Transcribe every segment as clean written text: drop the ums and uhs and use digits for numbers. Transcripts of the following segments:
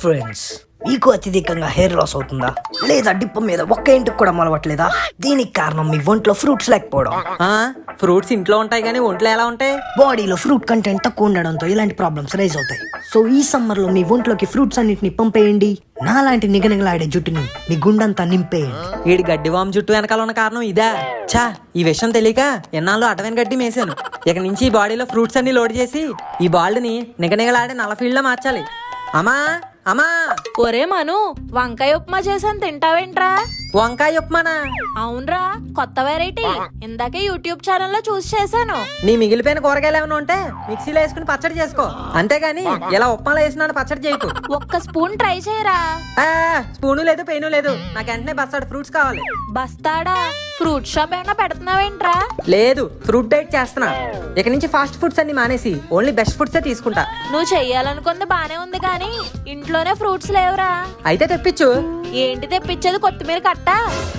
Friends, మీకు అత్యధికంగా hair loss అవుతుందా లేదా డిప్ప మీద ఒక్క ఇంటికి కూడా మొలవట్లేదా? దీనికి కారణం మీ ఒంట్లో ఫ్రూట్స్ లేకపోవడం. ఫ్రూట్స్ ఇంట్లో ఉంటాయి కానీ ఒంట్లో ఎలా ఉంటాయి? బాడీలో ఫ్రూట్ కంటెంట్ తక్కువ ఉండడంతో ఇలాంటి ప్రాబ్లమ్స్ రైజ్ అవుతాయి. సో ఈ సమ్మర్ లో మీ ఒంట్లోకి ఫ్రూట్స్ అన్నిటిని పంపేయండి. నాలాంటి నిగనిగలాడే జుట్టుని మీ గుండంతా నింపేయండి. వీడి గడ్డివాము జుట్టు వెనకాల ఉన్న కారణం ఇదా? ఈ విషయం తెలియక ఎన్నాళ్ళు అటవైన గడ్డి మేసాను. ఇక నుంచి ఈ బాడీలో ఫ్రూట్స్ అన్ని లోడ్ చేసి ఈ బాల్డ్ని నిగనిగలాడే నల్ల ఫీల్డ్ లో మార్చాలి. అమ్మా అమ్మా, ఒరే మను, వంకాయ ఉప్మా చేసాను, తింటావేంట్రా? వంకాయ ఉప్మానా? అవునరా, కొత్త వెరైటీ. ఇందాకే యూట్యూబ్ ఛానల్లో చూసి చేశాను. నీ మిగిలిపోయిన కూరగాయలు ఏమైనా ఉంటే మిక్సీలో వేసుకుని పచ్చడి చేసుకో, అంతేగాని ఇలా ఉప్మాలో వేసినాను పచ్చడి చేయకు. ఒక్క స్పూన్ ట్రై చేయరా. స్పూను లేదు పెయిన్ లేదు, నాకు వెంటనే బస్తాడు ఫ్రూట్స్ కావాలి. బస్తాడా? ఫ్రూట్ షాప్ ఏమైనా పెడుతున్నావేంట్రా? లేదు, ఫ్రూట్ డైట్ చేస్తున్నా. ఇక నుంచి ఫాస్ట్ ఫుడ్స్ అన్ని మానేసి ఓన్లీ బెస్ట్ ఫుడ్సే తీసుకుంటా. నువ్వు చెయ్యాలనుకుంది బానే ఉంది కానీ ఇంట్లోనే ఫ్రూట్స్ లేవురా. అయితే తెప్పించు. ఏంటి తెప్పించేది? కొత్తిమీర కట్ట.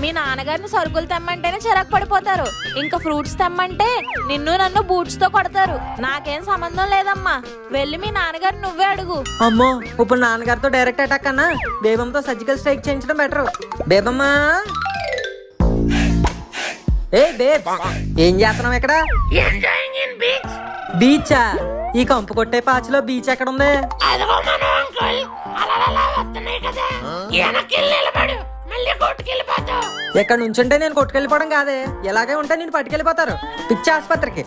మీ నాన్నగారిని సరుకులు తెమ్మంటేనే చిరాకు పడిపోతారు, ఇంకా ఫ్రూట్స్ తెమ్మంటే నిన్ను నన్ను బూట్స్ తో కొడతారు. నాకేం సంబంధం లేదమ్మా, వెళ్ళి మీ నాన్నగారు నువ్వే అడుగు. అమ్మో, ఇప్పుడు నాన్నగారితో డైరెక్ట్ అటాక్ అన్నా బేబమ్మతో సర్జికల్ స్ట్రైక్ చేయించడం బెటర్. బేబమ్మా, ఏ బేబ్, ఏం చేస్తున్నావు ఇక్కడ? బీచా? ఈ కంపు కొట్టే పాచిలో బీచ్ ఎక్కడ ఉంది? ఎక్కడ నుంచుంటే నేను కొట్టుకెళ్ళిపోవడం కాదే, ఎలాగే ఉంటే నేను పట్టుకెళ్ళిపోతారు పిచ్చి ఆసుపత్రికి.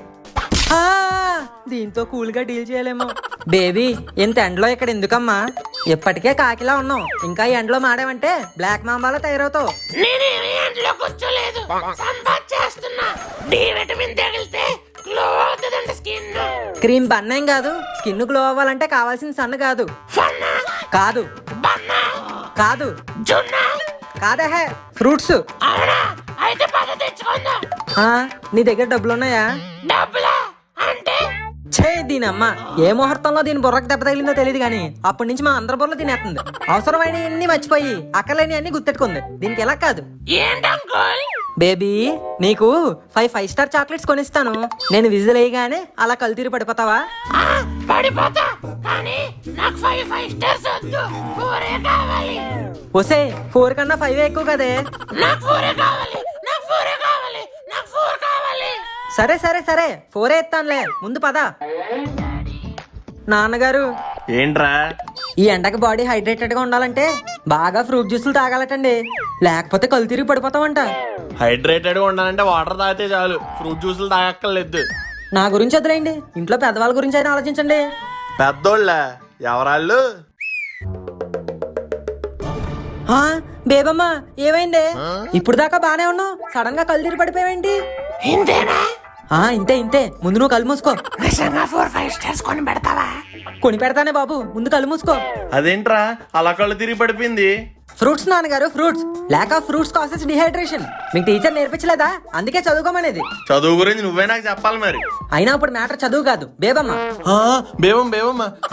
దీంతో కూల్ గా డీల్ చేయలేము. బేబీ, ఇంత ఎండలో ఇక్కడ ఎందుకమ్మా? ఎప్పటికే కాకిలా ఉన్నావు, ఇంకా ఎండలో మాడావంటే బ్లాక్ మాంబాలా తయారవుతావు. నేనేమి ఎండలో కూర్చోలేదు, సన్బాత్ చేస్తున్నా. డి విటమిన్ తగిలితే గ్లో అవుతుందండి స్కిన్. క్రీమ్ బన్నేం కాదు, స్కిన్ గ్లో అవ్వాలంటే కావాల్సిన సన్ కాదు. ఫన్నా కాదు, బన్నా కాదు, జున్నా కాదే, ఫ్రూట్స్. అవునా? అయితే పద తెచ్చుకుందాం. నీ దగ్గర డబ్బులు ఉన్నాయా? డబ్బులా అంటే? దీనమ్మా, ఏ ముహూర్తంలో దీని బుర్రకు దెబ్బ తగిలిందో తెలియదు కానీ అప్పటి నుంచి మా అందరి బుర్రలో తినేస్తుంది. అవసరమైన అన్ని మర్చిపోయి అక్కర్లేని అన్ని గుర్తెట్టుకుంది. దీనికి ఎలా కాదు? ఏంటంకుల్? బేబీ, నీకు 5 స్టార్ చాక్లెట్స్ కొనిస్తాను. నేను విజిల్ వేయగానే అలా కల్తీరు పడిపోతావా? పడిపోతా, కానీ నాకు 5 స్టార్స్ వద్దు, 4 కావాలి. ఒసే, 4 కన్నా 5 ఎక్కువ కదే. నాకు 4 కావాలి, నాకు 4 కావాలి, నాకు 4 కావాలి. సరే సరే సరే, 4 ఇస్తానులే, ముందు పద. నాన్నగారు, ఏంట్రా? ఈ ఎండకి బాడీ హైడ్రేటెడ్ గా ఉండాలంటే బాగా ఫ్రూట్ జ్యూసులు తాగాలటండి, లేకపోతే కళ్ళు తిరిగి పడిపోతామంట. హైడ్రేటెడ్ గా ఉండాలంటే వాటర్ తాగితే చాలు, ఫ్రూట్ జ్యూసులు తాగక్కర్లేదు. నా గురించి వదిలేండి, ఇంట్లో పెద్దవాళ్ళ గురించి అయినా ఆలోచించండి. పెద్దోళ్ళ ఎవరాళ్ళు? బేబమ్మ, ఏమైంది? ఇప్పుడు దాకా బానే ఉన్నావు, సడన్ గా కళ్ళు తిరిగి పడిపోయావేంటి? ఇంతేనా? ఇంతే ఇంతే, ముందు నువ్వు కళ్ళు మూసుకో. నిజంగా 4-5 స్టార్స్ కొని పెడతావా? కొని పెడతానే బాబు, ముందు కళ్ళు మూసుకో. అదేంట్రా అలా కళ్ళు తిరిగి పడిపోయింది? ఫ్రూట్స్ నాన్నగారు, fruits. Lack of fruits causes dehydration. మీకు టీచర్ నేర్పించలేదా? అందుకే చదువుకోమనేది. చదువు గురించి నువ్వే నాకు చెప్పాలి మరి. అయినా ఇప్పుడు మ్యాటర్ చదువు కాదు, బేబమ్మ.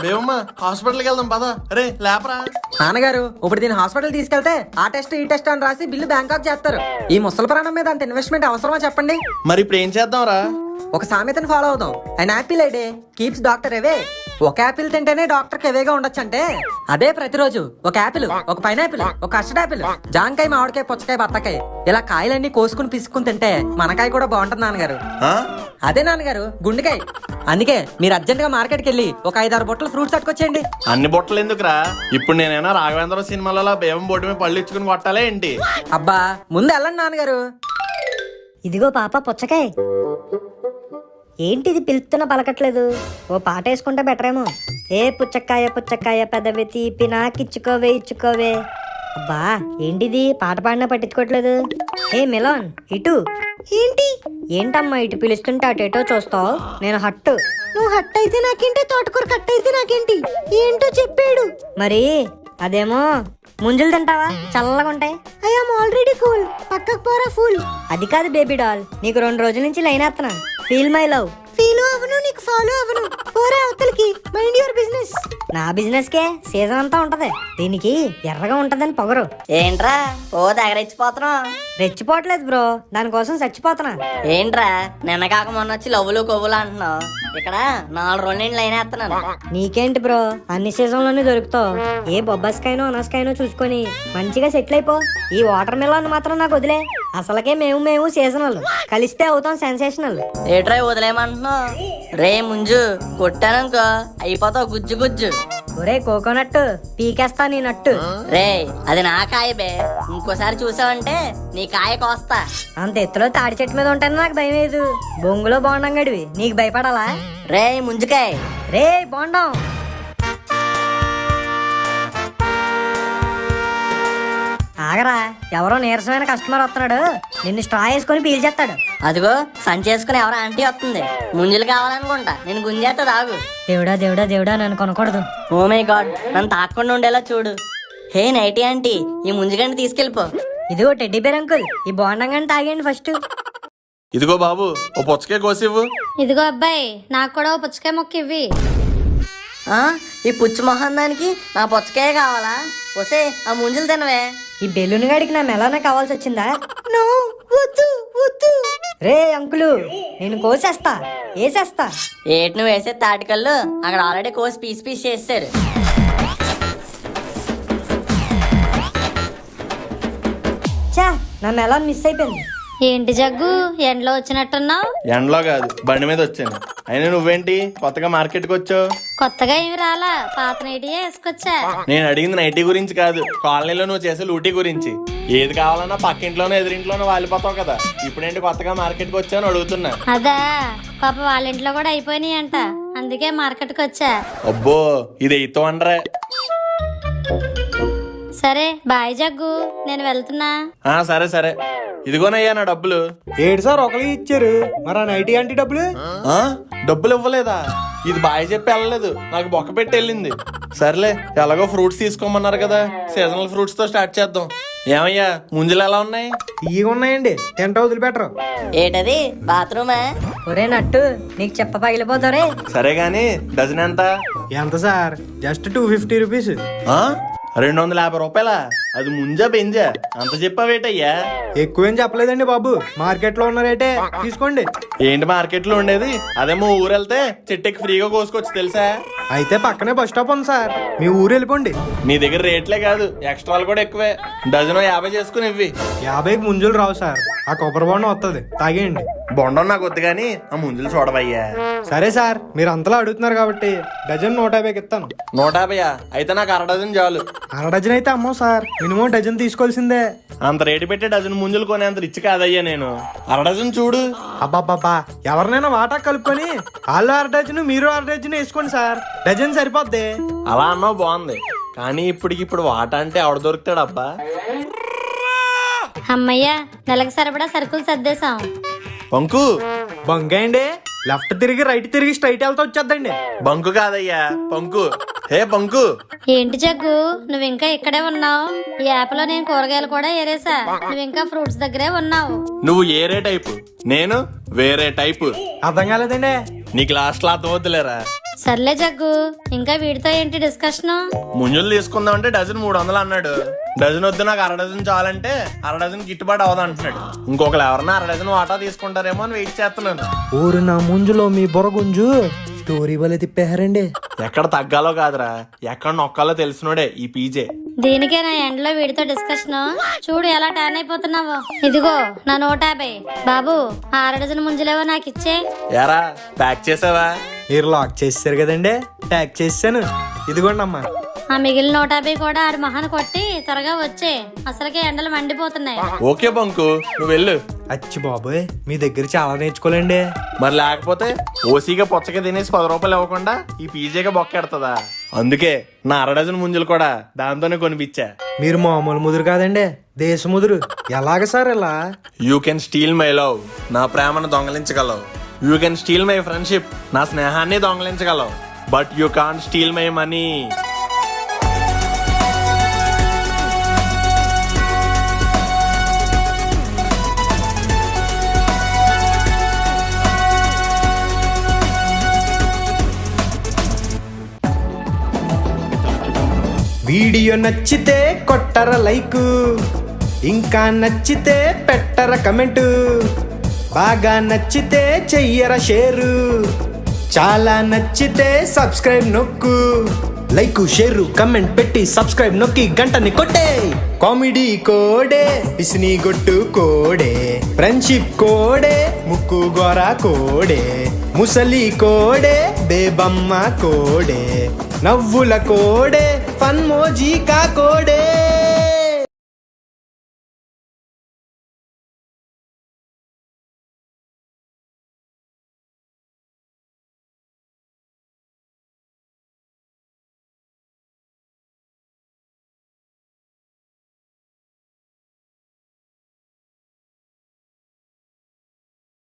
బేవమ్మ హాస్పిటల్కి వెళ్దాం పదా. అరే లేపరా. నాన్నగారు, ఇప్పుడు దీన్ని హాస్పిటల్ తీసుకెళ్తే ఆ టెస్ట్ ఈ టెస్ట్ అని రాసి బిల్లు బ్యాంకాక్ చేస్తారు. ఈ ముసలి ప్రాణం మీద అంత ఇన్వెస్ట్మెంట్ అవసరమా చెప్పండి? మరి ఇప్పుడు ఏం చేద్దాంరా? ఒక సామెతను ఫాలో అవుదాం. an apple a day keeps doctor away. ఒక యాపిల్ తింటేనే డాక్టర్ ఎవేగా ఉండొచ్చు అంటే అదే ప్రతిరోజు ఒక యాపిల్, ఒక పైనాపిల్, ఒక కస్టర్డ్ యాపిల్, జాంకాయ, మామిడికాయ, పుచ్చకాయ, బత్తకాయ, ఇలా కాయలన్నీ కోసుకుని పిసుకుని తింటే మనకాయ కూడా బాగుంటుంది నాన్నగారు. అదే నాన్నగారు, గుండెకాయ. అందుకే మీరు అర్జెంట్ గా మార్కెట్కి వెళ్ళి ఒక 5-6 బొట్టలు ఫ్రూట్స్ పట్టుకొచ్చేయండి. అన్ని బొట్టలు ఎందుకురా? ఇప్పుడు నేనైనా రాఘవేంద్ర సినిమాలలో బేవం బొట్టు మీద పళ్ళు ఇచ్చుకుని కొట్టాలే ఏంటి? అబ్బా, ముందు వెళ్ళండి నాన్నగారు. ఇదిగో పాప పుచ్చకాయ. ఏంటిది పిలుస్తున్నా పలకట్లేదు? ఓ పాట వేసుకుంటే బెటర్ ఏమో. ఏ పుచ్చకాయ పుచ్చకాయ పెదవి తీపి నాకిచ్చుకోవే ఇచ్చుకోవే. అబ్బా, ఏంటిది పాట పాడినా పట్టించుకోవట్లేదు. ఏ మిలాన్, ఇటు. ఏంటమ్మా ఇటు పిలుస్తుంటే అటేటో చూస్తావు? నేను హట్టు. నువ్వు హట్ అయితే నాకేంటి, తోటకూర కట్ అయితే నాకేంటి? ఏంటో చెప్పాడు. మరి అదేమో ముంజులు తింటావా? చల్లగా ఉంటాయి. ఐఎమ్ ఆల్రెడీ కూల్, పక్కకు పోరా ఫుల్. అది కాదు బేబీ డాల్, నీకు 2 రోజుల నుంచి లైన్ వేస్తున్నా. Feel my love. ఫీల్ అవను నీకు ఫాలో అవను. పోరా అవతలికి. Mind your business. నా బిజినెస్ కే సీజన్ అంతా ఉంటది. దీనికి ఎర్రగా ఉంటదని పొగరు. ఏంట్రా ఓ దగ్గరెచ్చిపోతున్నావు? రెచ్చిపోవట్లేదు బ్రో, దానికోసం చచ్చిపోతున్నా. ఏంట్రా నిన్న కాక మొన్న వచ్చి లవ్వులు కొవ్వులు అంటున్నావు, ఇక్కడ 4 రోజులు లైన్ వేస్తున్నాను. నీకేంటి బ్రో, అన్ని సీజన్లోనే దొరుకుతావు. ఏ బొబ్బస్కాయనో అనస్కాయనో చూసుకొని మంచిగా సెటిల్ అయిపో. ఈ వాటర్ మిలన్ మాత్రం నాకు వదిలే. అసలకే మేము సీజనల్, కలిస్తే అవుతాం సెన్సేషనల్. ఏట్రా వదిలేయమంటున్నావు? రే ముంజు కొట్టాననుకో అయిపోతావు గుజ్జు గుజ్జు. ఒరే కోకోనట్, పీకేస్తా నీ నట్టు. రే అది నా కాయ బే, ఇంకోసారి చూసావంటే నీ కాయ కోస్తా. అంత ఎత్తులో తాడి చెట్టు మీద ఉంటాను నాకు భయం లేదు. బొంగులో బోండం గడివి, నీకు భయపడాలా? రే ముంజుకాయ. రే బోండం. ఆగరా, ఎవరో నీరసమైన కస్టమర్ వస్తున్నాడు. నిన్ను స్ట్రా వేసుకొని పీల్చేస్తాడు. అదిగో సంచేసుకుని ఎవరో ఆంటీ వస్తుంది. ముంజులు కావాలనుకుంటా, నేను గుంజేస్తా తాగు. దేవుడా దేవుడా దేవుడా, నన్ను కొనకూడదు. ఓ మై గాడ్, నన్ను తాకుండా ఉండేలా చూడు. హే నైటీ ఆంటీ, ఈ ముంజుగండి తీసుకెళ్ళిపో. ఇదిగో టెడ్డీ బేర్ అంకుల్, ఈ బోండం కానీ తాగండి ఫస్ట్. ఇదిగో బాబు, ఓ పుచ్చకాయ కోసివ్వు. ఇదిగో అబ్బాయి, నాకు కూడా ఓ పుచ్చకాయ మొక్క ఇవ్వి. ఆ ఈ పుచ్చు మొహం దానికి నా పుచ్చకాయ కావాలా? వసే ఆ ముంజులు తినవే. ఈ బెలూన్ గాడికి నా మెలానే కావాల్సి వచ్చిందా? నో, వద్దు వద్దు. రే అంకులు, నేను కోసేస్తా, వేసేస్తా. ఏటి నువ్వు వేసే తాటికల్లు అక్కడ ఆల్రెడీ కోసి పీస్ పీస్ చేస్తారు. చా, నా మెలాన్ మిస్ అయిపోయింది. ఏంటి జగ్గు, ఎండలో వచ్చినట్టున్నావు? ఎండలో కాదు, బండి మీద వచ్చాను. అయినా నువ్వేంటి కొత్తగా మార్కెట్కి వచ్చావు? కొత్తగా ఏమి రాలా, పాత నైటీయే వేసుకొచ్చా. నేను అడిగింది నైటీ గురించి కాదు, కాలనీలో నువ్వు చేసే లూటీ గురించి. ఏది కావాలన్నా పక్కింట్లోనో ఎదురింట్లోనో వాలిపోతావు కదా. ఇప్పుడేంటి కొత్తగా మార్కెట్కి వచ్చాను అడుగుతున్నా. అదా, పాప వాళ్ళ ఇంట్లో కూడా అయిపోయినాయి అంట, అందుకే మార్కెట్కి వచ్చా. అబ్బో, ఇది ఎయిత్ వండరే. సరే బాయ్ జగ్గు, నేను వెళ్తున్నా. సరే సరే, ఇదిగోనయ్యా నా డబ్బులు. ఏడు సార్ ఒకరికి ఇచ్చారు, మరి ఆ నైటీ ఆంటీ డబ్బులు? డబ్బులు ఇవ్వలేదా? ఇది బాయ్ చెప్పి వెళ్ళలేదు, నాకు బొక్క పెట్టి వెళ్ళింది. సర్లే, ఎలాగో ఫ్రూట్స్ తీసుకోమన్నారు కదా, సీజనల్ ఫ్రూట్స్ తో స్టార్ట్ చేద్దాం. ఏమయ్యా ముంజలు ఎలా ఉన్నాయి? తీయగా ఉన్నాయండి, తింటా వదిలిపెట్టరు. ఏటది బాత్రూమా? ఒరే నట్టు, నీకు చెప్ప పగిలిపోతారే. సరే గాని డజన్ ఎంత? ఎంత సార్? Just 250 rupees. 250 రూపాయలా? అది ముంజా బెంజా? అంత చెప్పావేటయ్యా? ఎక్కువేం చెప్పలేదండి బాబు, మార్కెట్ లో ఉన్న రేటే తీసుకోండి. ఏంటి మార్కెట్ లో ఉండేది? అదేమో ఊరు వెళ్తే చెట్టుకి ఫ్రీగా కోసుకోవచ్చు తెలుసా? అయితే పక్కనే బస్ స్టాప్ ఉంది సార్, మీ ఊరు వెళ్ళిపోండి. నీ దగ్గర రేట్లే కాదు, ఎక్స్ట్రాలు కూడా ఎక్కువే. డజను 50 చేసుకుని ఇవ్వి. 50కి ముంజులు రావు సార్, ఆ కొబ్బరి బొండం వస్తుంది, తాగేయండి. బొండం నాకు వద్దు గానీ ఆ ముంజలు చూడవయ్యా. సరే సార్, మీరు అంతలా అడుగుతున్నారు కాబట్టి డజన్ 150కి ఇస్తాను. 150? అయితే నాకు 1/2 డజన్ చాలు. 1/2 డజన్ అయితే అమ్మో సార్, మినిమం డజన్ తీసుకోవాల్సిందే. అంత రేటు పెట్టి డజన్ ముంజలు కొనేంత రిచ్ కాదయ్యా నేను. 1/2 డజన్ చూడు. అబ్బాబ్బా, ఎవరినైనా వాటా కలుపుకొని వాళ్ళు 1/2 డజన్ మీరు 1/2 డజన్ వేసుకోండి సార్, డజన్ సరిపోద్ది. అలా అన్నావు బాగుంది, కానీ ఇప్పటికిప్పుడు వాట అంటే ఎవడ దొరుకుతాడు అబ్బా? అమ్మయ్యా, నెలకు సరిపడా సరుకులు సర్దేశాం. బంకు బంగండి, లెఫ్ట్ తిరిగి రైట్ తిరిగి స్ట్రైట్ వెళ్తా వచ్చేద్దండి. బంకు కాదయ్యా, పంకు. హే బంకు. ఏంటి జగ్గు, నువ్వు ఇంకా ఇక్కడే ఉన్నావు? ఈ యాప్ లో నేను కూరగాయలు కూడా ఏరేసా, నువ్వు ఇంకా ఫ్రూట్స్ దగ్గరే ఉన్నావు. నువ్వు ఏరే టైపు, నేను వేరే టైపు. అర్థం కాలేదండి. నీకు లాస్ట్ లో అర్థం వద్దులేరా. సర్లే జగ్గు, ఇంకా వీడితో ఏంటి డిస్కషన్? ముంజులు తీసుకుందాం అంటే డజన్ 300 అన్నాడు. డజన్ వద్దు, నాకు 1/2 డజన్ చాలంటే 1/2 డజన్ గిట్టుబాటు అవదు అంటున్నాడు. ఇంకొకరు ఎవరన్నా 1/2 డజన్ వాటా తీసుకుంటారేమో అని వెయిట్ చేస్తున్నాను. ఊరు నా ముంజులో మీ బొరగుంజు స్టోరీ వల్ల తిప్పేహారండి. ఎక్కడ తగ్గాలో కాదురా, ఎక్కడ నొక్కాలో తెలిసినోడే ఈ పీజే. దీనికే నా ఎండ్లో వీడితో డిస్కషన్. చూడు ఎలా టర్న్ అయిపోతున్నావో. ఇదిగో నా 150. బాబు, 6 డజన్ ముంజలేవో నాకు ఇచ్చే. యారా ప్యాక్ చేసావా? మీరు లాక్ చేసారు కదండి, ట్యాగ్ చేసాను, ఇదిగోండి అమ్మా. ఆ మిగిలిన 150 కూడా ఆడి మహాన్ని కొట్టి త్వరగా వచ్చే, అసలుకే ఎండలు మండిపోతున్నాయి. ఓకే బంకు, నువ్వు వెళ్ళు. అచ్చి బాబోయ్, మీ దగ్గర చాలా నేర్చుకోలేండి. మరి లేకపోతే ఓసీగా పొచ్చగా తినేసి 10 రూపాయలు ఇవ్వకుండా ఈ పీజేగా బొక్కెడతదా? అందుకే నా 1/2 డజన్ ముంజలు కూడా దాంతోనే కొనిపించా. మీరు మామూలు ముదురు కాదండి, దేశ ముదురు. ఎలాగ సార్ ఇలా? You can steal my love, నా ప్రేమను దొంగలించగలవు. You can steal my friendship, నా స్నేహాన్ని దొంగలించగలవు. But you can't steal my money. Video నచ్చితే కొట్టర లైక్, ఇంకా నచ్చితే పెట్టర కమెంటు, బాగా నచ్చితే చెయ్యర షేరు, చాలా నచ్చితే సబ్స్క్రైబ్ నొక్కు. లైక్ షేరు కమెంట్ పెట్టి సబ్స్క్రైబ్ నొక్కి గంటని కొట్టే. కామెడీ కోడే పిసిని గొట్టు కోడే, ఫ్రెండ్షిప్ కోడే ముక్కు గోర కోడే, ముసలి కోడే బేబమ్మ కోడే, నవ్వుల కోడే ఫన్ మోజీ కా కోడే.